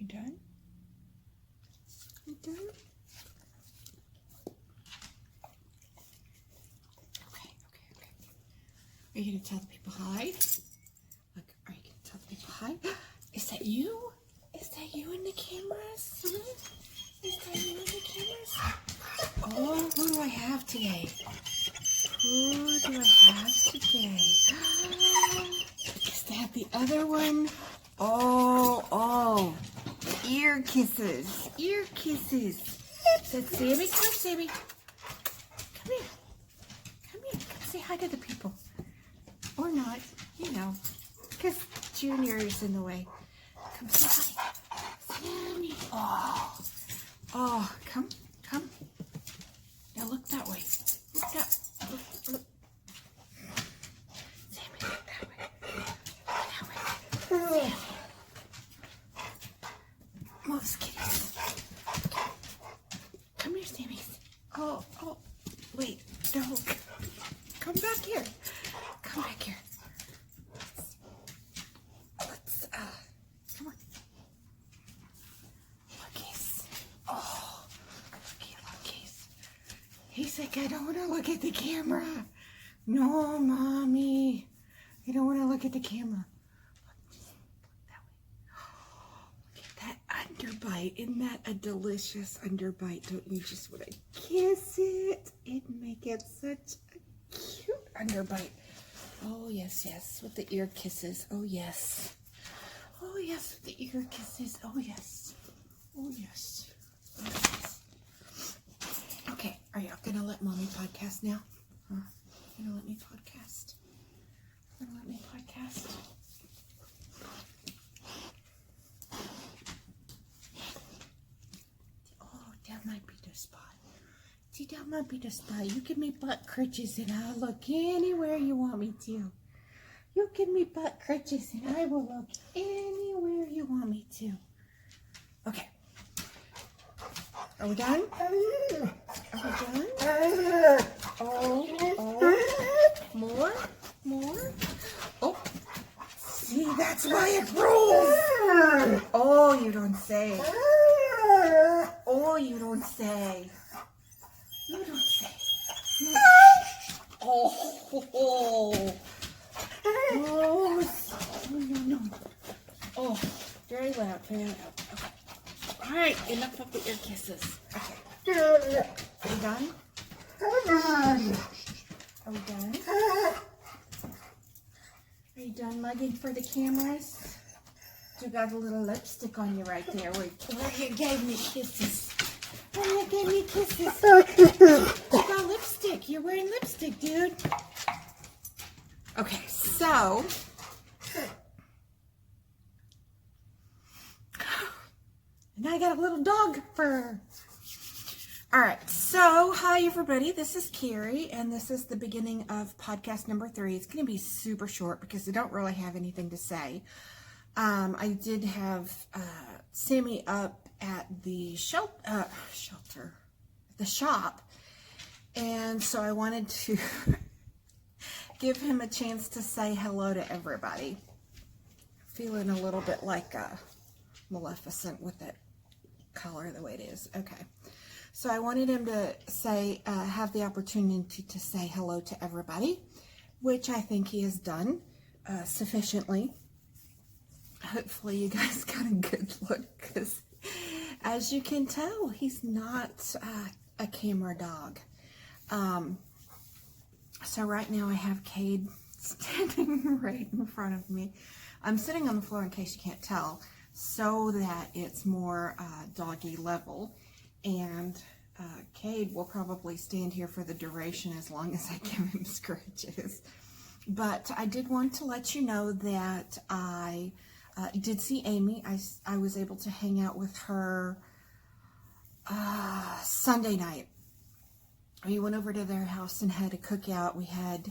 You done? You done? Okay. Are you going to tell the people hi? Look, are you going to tell the people hi? Is that you? Is that you in the cameras? Is that you in the cameras? Oh, who do I have today? Who do I have today? Is that the other one? Oh, ear kisses. Ear kisses. Is that Sammy? Come, Sammy. Come here. Come here. Come say hi to the people. Or not, you know, because Junior is in the way. Come say hi. Sammy. Oh, come. Now look that way. Look that. Look. Sammy, look that way. That way. Sammy. Most kitties. Come here, Sammy. Oh, wait, no. Come back here. Come back here. Let's come on. Lucky's. Oh, Lucky's. He's like, I don't want to look at the camera. No, Mommy. I don't want to look at the camera. Look that underbite. Isn't that a delicious underbite? Don't you just want to kiss it and make it such a cute underbite? Oh, yes, with the ear kisses. Oh, yes. Oh, yes, with the ear kisses. Oh, yes. Oh, yes. Oh, yes. Okay, are y'all going to let Mommy podcast now? Huh? Going to let me podcast? Going to let me podcast? Oh, that might be the spot. See, that might be the spot. You give me butt crutches and I'll look anywhere you want me to. You give me butt crutches and I will look anywhere you want me to. Okay. Are we done? Are we done? Oh. More? Oh. See, that's why it rolls. Oh, you don't say. Oh, you don't say. You don't say. Oh, no. Oh, very loud. Okay. All right, enough of the ear kisses. Okay. Are we done? Are we done? Are you done mugging for the cameras? You got a little lipstick on you right there. Where you gave me kisses. Where you gave me kisses. You got lipstick. You're wearing lipstick, dude. Okay, so now I got a little dog fur. All right, so hi everybody. This is Carrie, and this is the beginning of podcast number 3. It's going to be super short because I don't really have anything to say. I did have Sammy up at the shop, and so I wanted to give him a chance to say hello to everybody. Feeling a little bit like Maleficent with that collar the way it is. Okay, so I wanted him to say, have the opportunity to say hello to everybody, which I think he has done sufficiently. Hopefully you guys got a good look, because as you can tell, he's not a camera dog. So right now I have Cade standing right in front of me. I'm sitting on the floor in case you can't tell, so that it's more doggy level. And Cade will probably stand here for the duration as long as I give him scratches. But I did want to let you know that I did see Amy. I was able to hang out with her Sunday night. We went over to their house and had a cookout. We had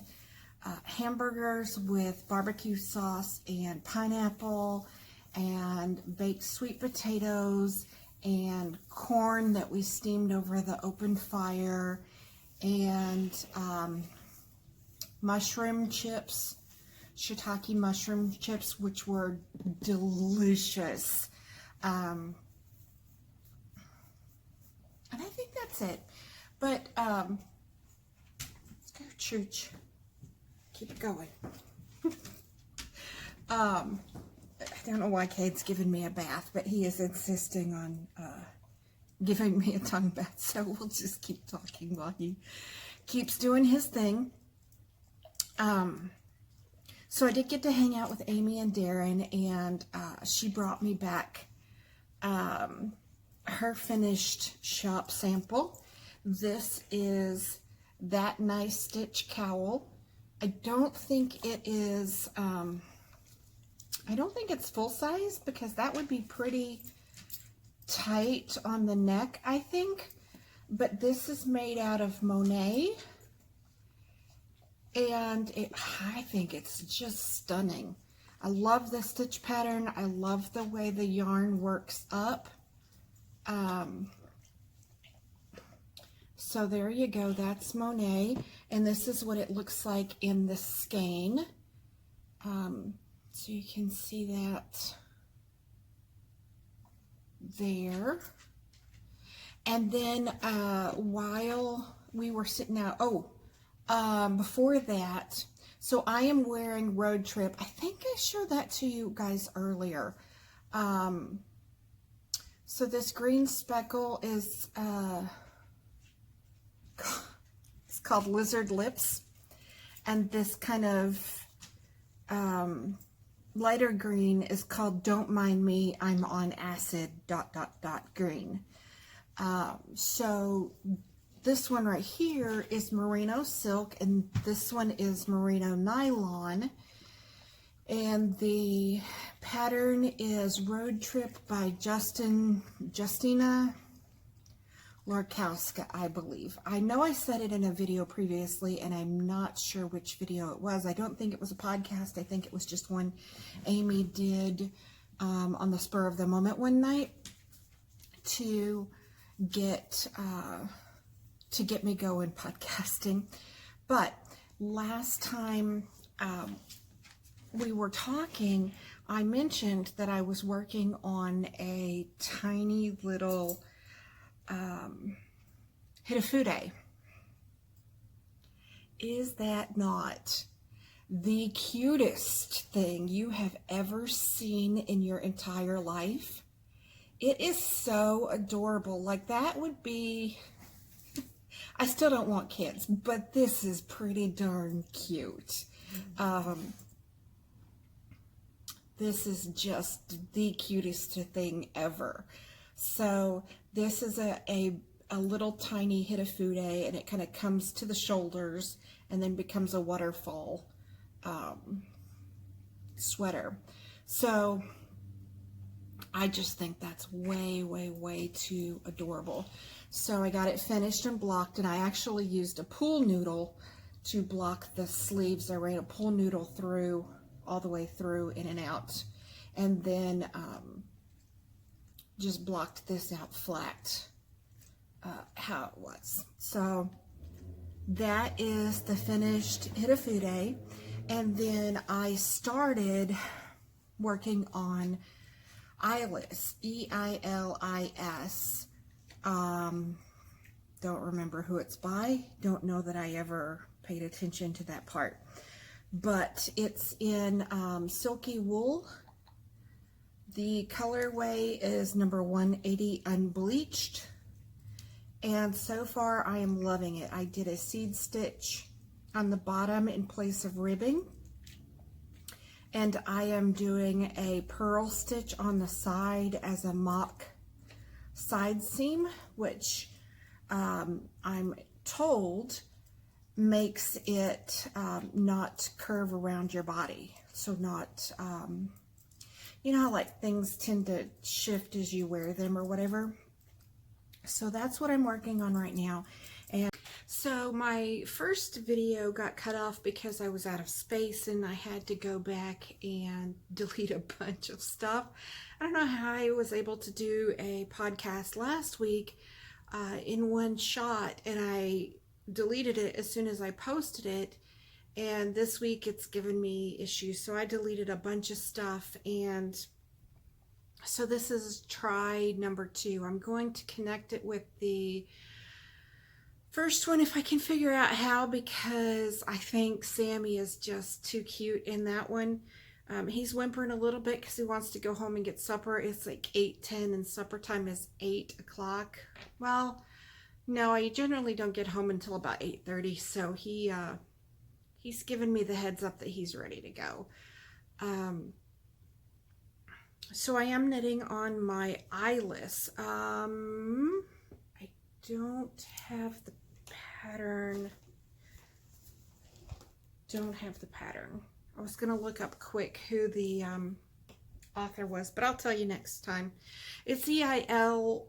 hamburgers with barbecue sauce and pineapple and baked sweet potatoes and corn that we steamed over the open fire and mushroom chips, shiitake mushroom chips, which were delicious. And I think that's it. But, let's go, Chooch. Keep it going. I don't know why Cade's giving me a bath, but he is insisting on giving me a tongue bath, so we'll just keep talking while he keeps doing his thing. So I did get to hang out with Amy and Darren, and she brought me back her finished shop sample. This is That Nice Stitch Cowl. I don't think it is, I don't think it's full size, because that would be pretty tight on the neck, I think. But this is made out of Monet, and I think it's just stunning. I love the stitch pattern. I love the way the yarn works up. So there you go. That's Monet, and this is what it looks like in the skein. So you can see that there. And then while we were sitting out, before that, so I am wearing Road Trip. I think I showed that to you guys earlier. So this green speckle is, it's called Lizard Lips. And this kind of lighter green is called Don't Mind Me, I'm on Acid, ... green. So this one right here is merino silk, and this one is merino nylon, and the pattern is Road Trip by Justina Larkowska, I believe. I know I said it in a video previously, and I'm not sure which video it was. I don't think it was a podcast. I think it was just one Amy did on the spur of the moment one night to get me going podcasting. But last time we were talking, I mentioned that I was working on a tiny little Hitafude. Is that not the cutest thing you have ever seen in your entire life? It is so adorable. Like, that would be, I still don't want kids, but this is pretty darn cute. This is just the cutest thing ever. So this is a little tiny Hitafude, and it kind of comes to the shoulders and then becomes a waterfall sweater. So I just think that's way, way, way too adorable. So I got it finished and blocked, and I actually used a pool noodle to block the sleeves. I ran a pool noodle through, all the way through, in and out, and then just blocked this out flat, how it was. So that is the finished Hitafude, and then I started working on Eilis, E-I-L-I-S. Don't remember who it's by. Don't know that I ever paid attention to that part. But it's in silky wool. The colorway is number 180 unbleached. And so far I am loving it. I did a seed stitch on the bottom in place of ribbing. And I am doing a purl stitch on the side as a mock side seam, which I'm told makes it not curve around your body. So not, you know how like things tend to shift as you wear them or whatever. So that's what I'm working on right now. And so my first video got cut off because I was out of space and I had to go back and delete a bunch of stuff. I don't know how I was able to do a podcast last week in one shot, and I deleted it as soon as I posted it, and this week it's given me issues. So I deleted a bunch of stuff, and So this is try number 2. I'm going to connect it with the first one if I can figure out how, because I think Sammy is just too cute in that one. He's whimpering a little bit because he wants to go home and get supper. It's like 8:10 and supper time is 8 o'clock. Well, no, I generally don't get home until about 8:30, so he's given me the heads up that he's ready to go. So I am knitting on my eyeless. I don't have the pattern. I was gonna look up quick who the author was, but I'll tell you next time. It's Eilis.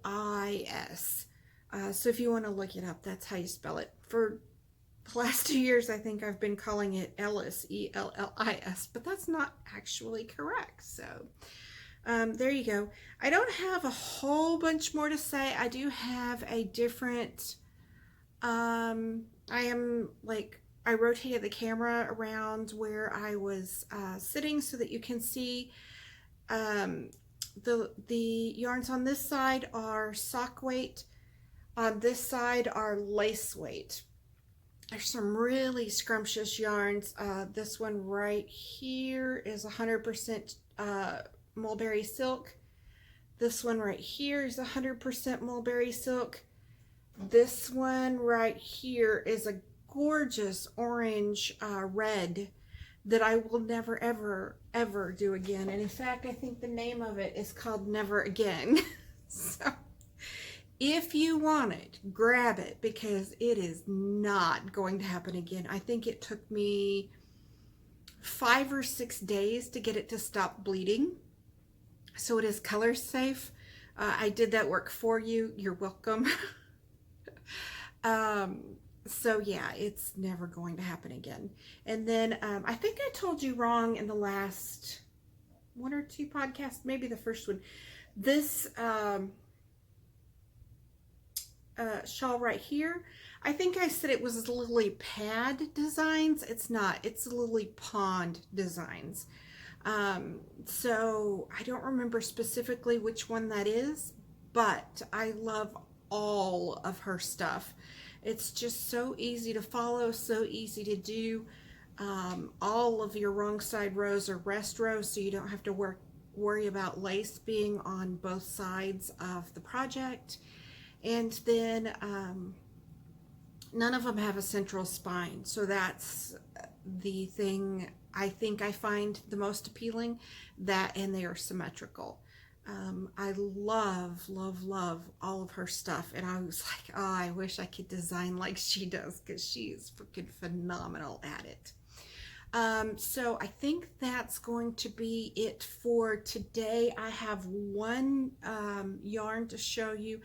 So if you want to look it up, that's how you spell it. For the last 2 years, I think I've been calling it Ellis, Ellis, but that's not actually correct. So there you go. I don't have a whole bunch more to say. I do have a different, I rotated the camera around where I was sitting so that you can see the yarns on this side are sock weight. On this side are lace weight. There's some really scrumptious yarns. This one right here is 100% mulberry silk. This one right here is 100% mulberry silk. This one right here is a gorgeous orange red that I will never ever do again. And in fact, I think the name of it is called Never Again. So if you want it, grab it, because it is not going to happen again. I think it took me 5 or 6 days to get it to stop bleeding. So it is color safe. I did that work for you. You're welcome. So yeah, it's never going to happen again. And then I think I told you wrong in the last 1 or 2 podcasts, maybe the first one. This shawl right here, I think I said it was Lily Pad Designs. It's not. It's Lily Pond Designs. So I don't remember specifically which one that is, but I love all of her stuff. It's just so easy to follow, so easy to do. All of your wrong side rows are rest rows, so you don't have to worry about lace being on both sides of the project. And then none of them have a central spine, so that's the thing I think I find the most appealing, that and they are symmetrical. I love all of her stuff, and I was like, oh, I wish I could design like she does, because she is freaking phenomenal at it. So I think that's going to be it for today. I have one yarn to show you.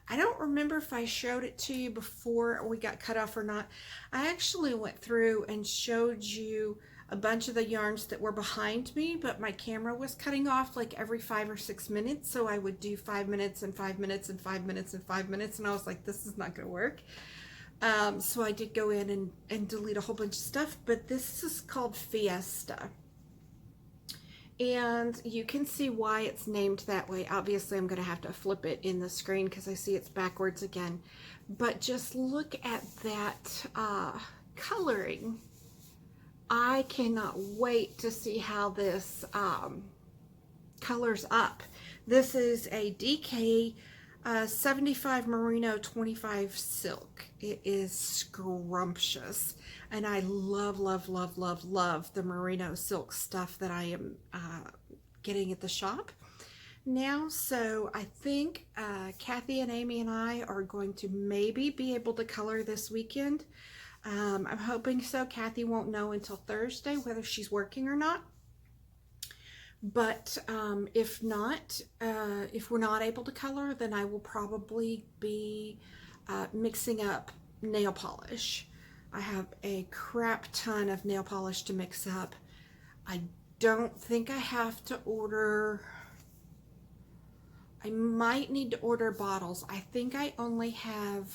I don't remember if I showed it to you before we got cut off or not. I actually went through and showed you a bunch of the yarns that were behind me, but my camera was cutting off like every 5 or 6 minutes, so I would do 5 minutes and 5 minutes and 5 minutes and 5 minutes, and I was like, this is not going to work. So I did go in and delete a whole bunch of stuff, but this is called Fiesta. And you can see why it's named that way. Obviously, I'm going to have to flip it in the screen because I see it's backwards again. But just look at that coloring. I cannot wait to see how this colors up. This is a DK 75 merino, 25 silk. It is scrumptious, and I love the merino silk stuff that I am getting at the shop now. So I think Kathy and Amy and I are going to maybe be able to color this weekend. I'm hoping so. Kathy won't know until Thursday whether she's working or not. But if not, if we're not able to color, then I will probably be mixing up nail polish. I have a crap ton of nail polish to mix up. I don't think I have to order. I might need to order bottles. I think I only have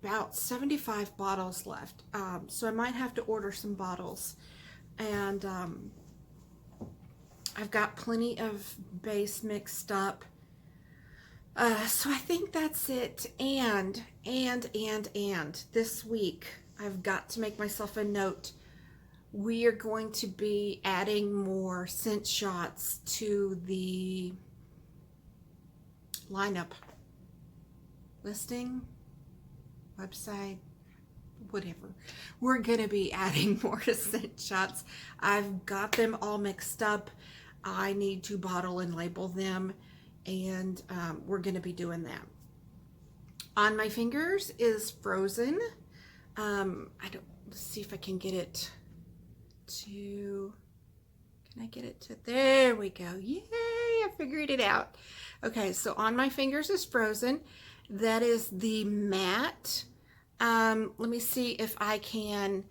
about 75 bottles left. So I might have to order some bottles. And I've got plenty of base mixed up. So I think that's it. And this week, I've got to make myself a note. We are going to be adding more scent shots to the lineup, listing, website, whatever. We're going to be adding more scent shots. I've got them all mixed up. I need to bottle and label them, and we're going to be doing that. On my fingers is Frozen. Let's see if I can get it to, can I get it to, there we go. Yay, I figured it out. Okay, so on my fingers is Frozen. That is the matte. Let me see if I can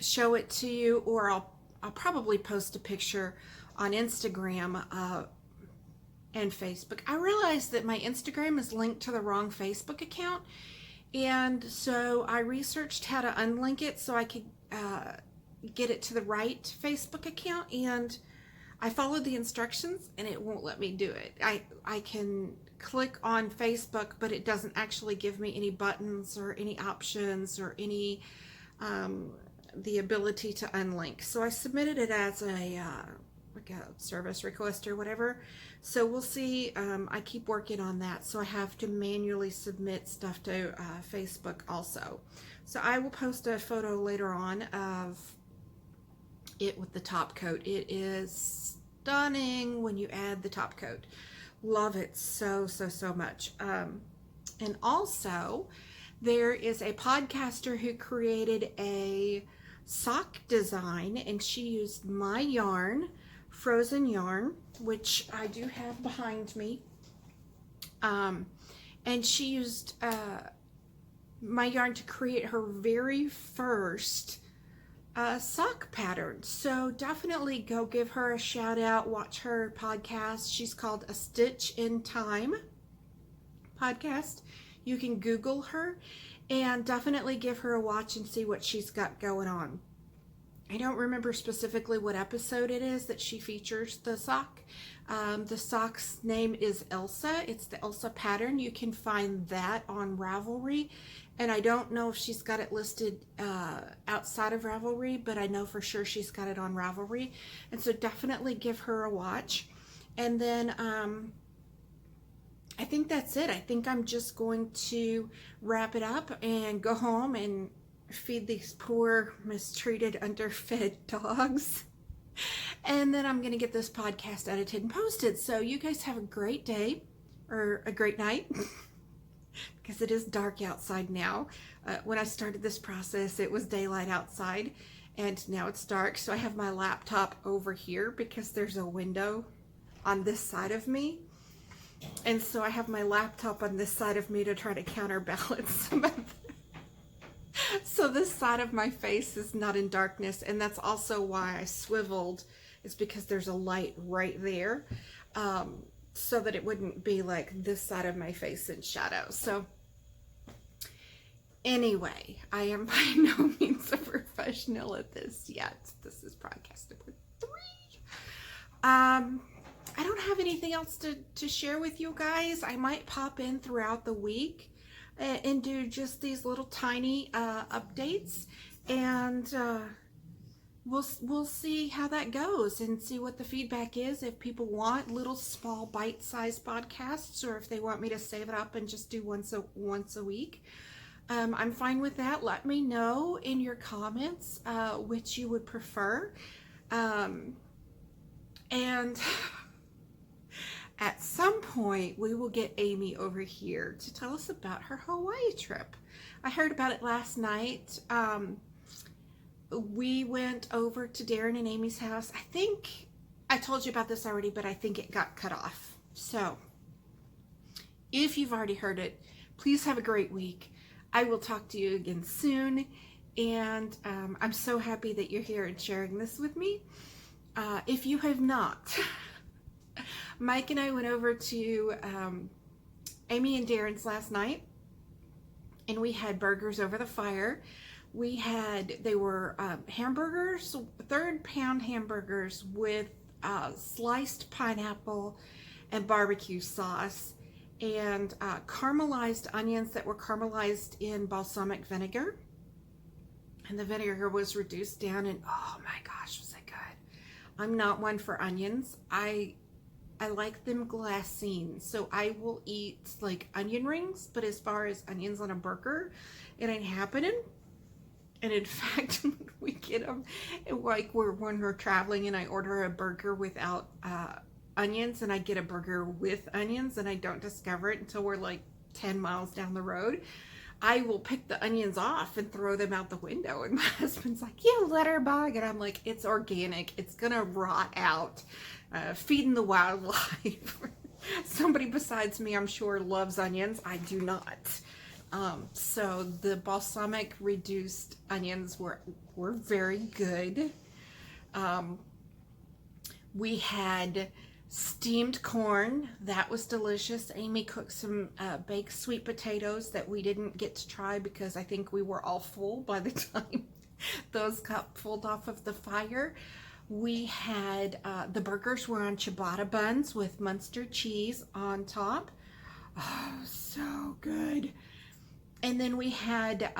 show it to you, or I'll probably post a picture on Instagram and Facebook. I realized that my Instagram is linked to the wrong Facebook account, and so I researched how to unlink it so I could get it to the right Facebook account, and I followed the instructions and it won't let me do it. I can click on Facebook, but it doesn't actually give me any buttons or any options or any the ability to unlink. So I submitted it as a like a service request or whatever. So we'll see. I keep working on that, so I have to manually submit stuff to Facebook also. So I will post a photo later on of it with the top coat. It is stunning when you add the top coat. Love it so much. And also there is a podcaster who created a sock design, and she used my yarn, Frozen yarn, which I do have behind me, and she used my yarn to create her very first sock pattern. So definitely go give her a shout out, watch her podcast. She's called A Stitch in Time podcast. You can Google her and definitely give her a watch and see what she's got going on. I don't remember specifically what episode it is that she features the sock. The sock's name is Elsa. It's the Elsa pattern. You can find that on Ravelry. And I don't know if she's got it listed outside of Ravelry, but I know for sure she's got it on Ravelry. And so definitely give her a watch. And then I think that's it. I think I'm just going to wrap it up and go home and feed these poor, mistreated, underfed dogs. And then I'm going to get this podcast edited and posted. So you guys have a great day, or a great night. Because it is dark outside now. When I started this process, it was daylight outside, and now it's dark. So I have my laptop over here because there's a window on this side of me. And so I have my laptop on this side of me to try to counterbalance some of so this side of my face is not in darkness, and that's also why I swiveled, is because there's a light right there. So that it wouldn't be like this side of my face in shadow. So anyway, I am by no means a professional at this yet. This is podcast number 3. I don't have anything else to share with you guys. I might pop in throughout the week and do just these little tiny updates, and we'll see how that goes and see what the feedback is, if people want little small bite-sized podcasts, or if they want me to save it up and just do once a week. I'm fine with that. Let me know in your comments which you would prefer. And at some point we will get Amy over here to tell us about her Hawaii trip. I heard about it last night. We went over to Darren and Amy's house. I think I told you about this already, but I think it got cut off. So if you've already heard it, please have a great week. I will talk to you again soon. And I'm so happy that you're here and sharing this with me. If you have not, Mike and I went over to Amy and Darren's last night, and we had burgers over the fire. They were hamburgers, 3rd-pound hamburgers with sliced pineapple and barbecue sauce, and caramelized onions that were caramelized in balsamic vinegar. And the vinegar was reduced down, and oh my gosh, was it good. I'm not one for onions. I like them glassine, so I will eat like onion rings, but as far as onions on a burger, it ain't happening. And in fact, when we get them, like when we're traveling and I order a burger without onions, and I get a burger with onions, and I don't discover it until we're like 10 miles down the road, I will pick the onions off and throw them out the window. And my husband's like, "You litterbug." And I'm like, "It's organic. It's going to rot out. Feeding the wildlife." Somebody besides me, I'm sure, loves onions. I do not. So the balsamic reduced onions were very good. We had steamed corn. That was delicious. Amy cooked some baked sweet potatoes that we didn't get to try because I think we were all full by the time those got pulled off of the fire. We had the burgers were on ciabatta buns with Munster cheese on top. Oh, so good. And then we had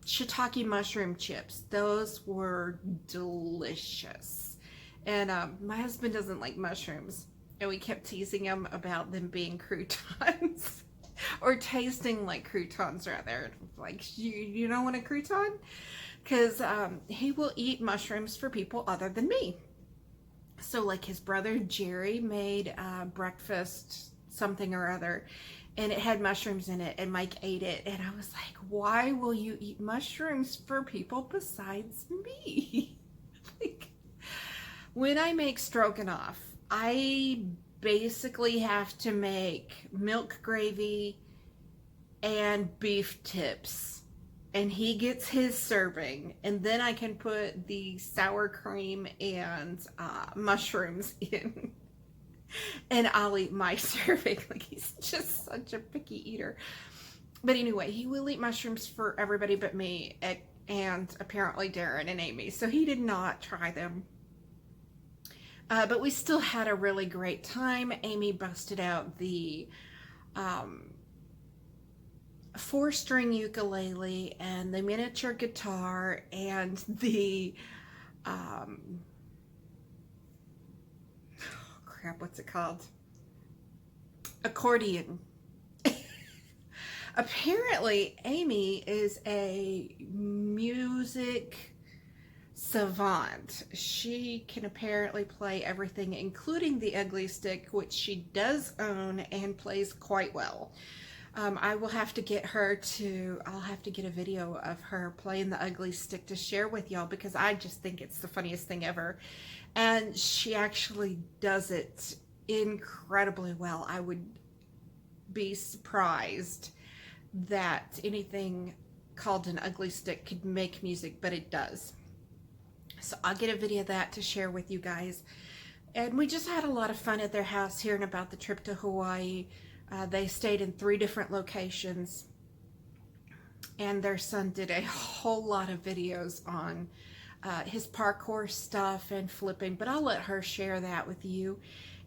shiitake mushroom chips. Those were delicious. And my husband doesn't like mushrooms, and we kept teasing him about them being croutons or tasting like croutons rather. Like, you don't want a crouton? Because he will eat mushrooms for people other than me. So like his brother Jerry made breakfast something or other, and it had mushrooms in it, and Mike ate it, and I was like, why will you eat mushrooms for people besides me? Like, when I make stroganoff, I basically have to make milk gravy and beef tips, and he gets his serving, and then I can put the sour cream and mushrooms in. And I'll eat my serving. Like, he's just such a picky eater. But anyway, he will eat mushrooms for everybody but me, and apparently Darren and Amy. So he did not try them. But we still had a really great time. Amy busted out the 4-string ukulele and the miniature guitar and the what's it called? Accordion. Apparently, Amy is a music savant. She can apparently play everything, including the ugly stick, which she does own and plays quite well. I will have to get her I'll have to get a video of her playing the ugly stick to share with y'all, because I just think it's the funniest thing ever. And she actually does it incredibly well. I would be surprised that anything called an ugly stick could make music, but it does. So I'll get a video of that to share with you guys. And we just had a lot of fun at their house, hearing about the trip to Hawaii. They stayed in 3 different locations, and their son did a whole lot of videos on his parkour stuff and flipping, but I'll let her share that with you.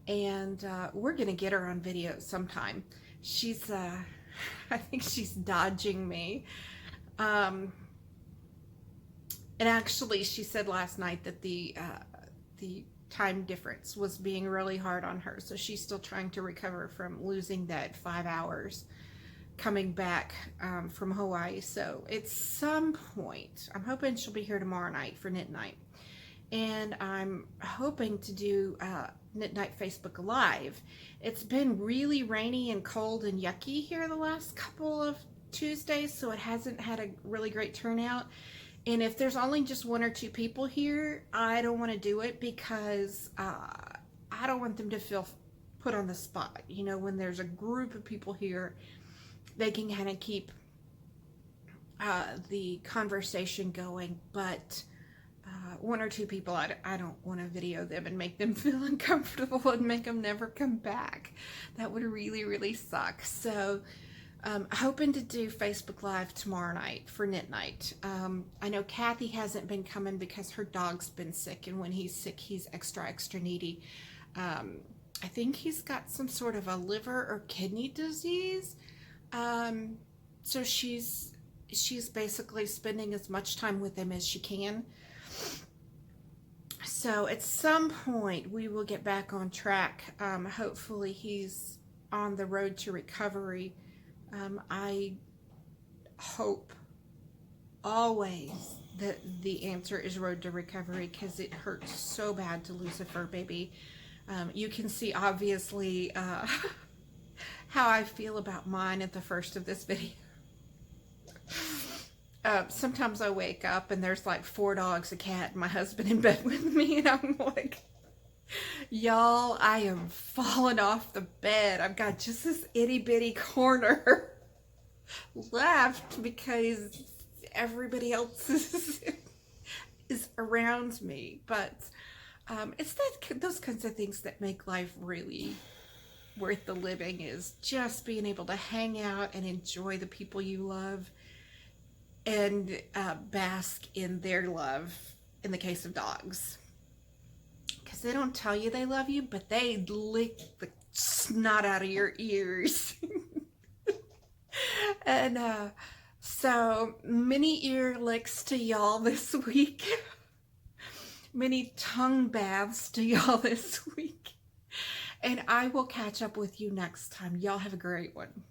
And we're gonna get her on video sometime. She's I think she's dodging me, and actually she said last night that the time difference was being really hard on her, so she's still trying to recover from losing that 5 hours coming back from Hawaii. So at some point, I'm hoping she'll be here tomorrow night for Knit Night, and I'm hoping to do Knit Night Facebook Live. It's been really rainy and cold and yucky here the last couple of Tuesdays, so it hasn't had a really great turnout. And if there's only just 1 or 2 people here, I don't want to do it, because I don't want them to feel put on the spot. You know, when there's a group of people here, they can kind of keep the conversation going. But 1 or 2 people, I don't want to video them and make them feel uncomfortable and make them never come back. That would really, really suck. So Hoping to do Facebook Live tomorrow night for knit night. I know Kathy hasn't been coming because her dog's been sick, and when he's sick, he's extra needy. I think he's got some sort of a liver or kidney disease. So she's basically spending as much time with him as she can. So at some point we will get back on track. Hopefully he's on the road to recovery. I hope always that the answer is road to recovery, because it hurts so bad to lose a fur baby. You can see obviously how I feel about mine at the first of this video. Sometimes I wake up and there's like 4 dogs, a cat, and my husband in bed with me, and I'm like, y'all, I am falling off the bed. I've got just this itty bitty corner left because everybody else is around me. But it's those kinds of things that make life really worth the living, is just being able to hang out and enjoy the people you love, and bask in their love in the case of dogs. Because they don't tell you they love you, but they lick the snot out of your ears. And so many ear licks to y'all this week. Many tongue baths to y'all this week. And I will catch up with you next time. Y'all have a great one.